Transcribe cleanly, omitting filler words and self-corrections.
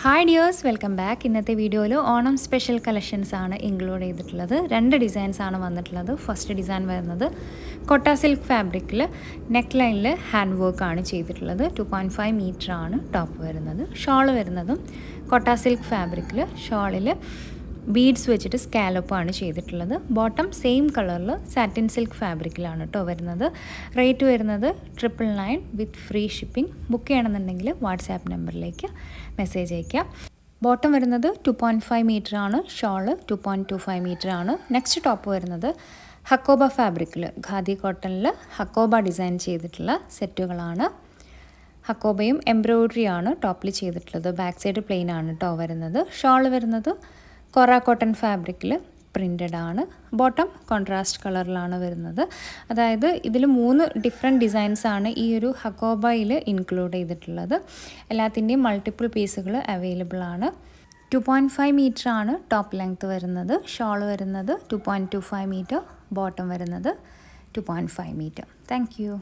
Hi dears, welcome back. ഇന്നത്തെ വീഡിയോയിൽ Onam special collections ആണ് ഇൻക്ലൂഡ് ചെയ്തിട്ടുള്ളത്. 2 ഡിസൈൻസ് ആണ് വന്നിട്ടുള്ളത്. ഫസ്റ്റ് ഡിസൈൻ വരുന്നത് കൊട്ട സിൽക്ക് ഫാബ്രിക്കിൽ നെക്ക് ലൈനിൽ ഹാൻഡ് വർക്ക് ആണ് ചെയ്തിട്ടുള്ളത്. 2.5 മീറ്റർ ആണ് ടോപ്പ് വരുന്നത്. ഷോൾ വരുന്നതും കൊട്ട സിൽക്ക് ഫാബ്രിക്കിൽ ഷോളിൽ ബീഡ്സ് വെച്ചിട്ട് സ്കാലപ്പാണ് ചെയ്തിട്ടുള്ളത്. ബോട്ടം സെയിം കളറിൽ സാറ്റിൻ സിൽക്ക് ഫാബ്രിക്കിലാണ് കേട്ടോ വരുന്നത്. റേറ്റ് വരുന്നത് 999 വിത്ത് ഫ്രീ ഷിപ്പിംഗ്. ബുക്ക് ചെയ്യണമെന്നുണ്ടെങ്കിൽ വാട്സാപ്പ് നമ്പറിലേക്ക് മെസ്സേജ് അയയ്ക്കുക. ബോട്ടം വരുന്നത് 2.5 മീറ്റർ ആണ്. ഷോള് 2.25 മീറ്റർ ആണ്. നെക്സ്റ്റ് ടോപ്പ് വരുന്നത് ഹക്കോബ ഫാബ്രിക്കിൽ ഖാദി കോട്ടണിൽ ഹക്കോബ ഡിസൈൻ ചെയ്തിട്ടുള്ള സെറ്റുകളാണ്. ഹക്കോബയും എംബ്രോയ്ഡറിയാണ് ടോപ്പിൽ ചെയ്തിട്ടുള്ളത്. ബാക്ക് സൈഡ് പ്ലെയിൻ ആണ് കേട്ടോ വരുന്നത്. ഷോൾ വരുന്നത് കൊറ കോട്ടൺ ഫാബ്രിക്കിൽ പ്രിൻ്റഡ് ആണ്. ബോട്ടം കോൺട്രാസ്റ്റ് കളറിലാണ് വരുന്നത്. അതായത് ഇതിൽ 3 ഡിഫറെൻറ്റ് ഡിസൈൻസ് ആണ് ഈ ഒരു ഹക്കോബയിൽ ഇൻക്ലൂഡ് ചെയ്തിട്ടുള്ളത്. എല്ലാത്തിൻ്റെയും മൾട്ടിപ്പിൾ പീസുകൾ അവൈലബിൾ ആണ്. 2.5 മീറ്റർ ആണ് ടോപ്പ് ലെങ്ത്ത് വരുന്നത്. ഷോൾ വരുന്നത് 2.25 മീറ്റർ. ബോട്ടം വരുന്നത് 2.5 മീറ്റർ. Thank you.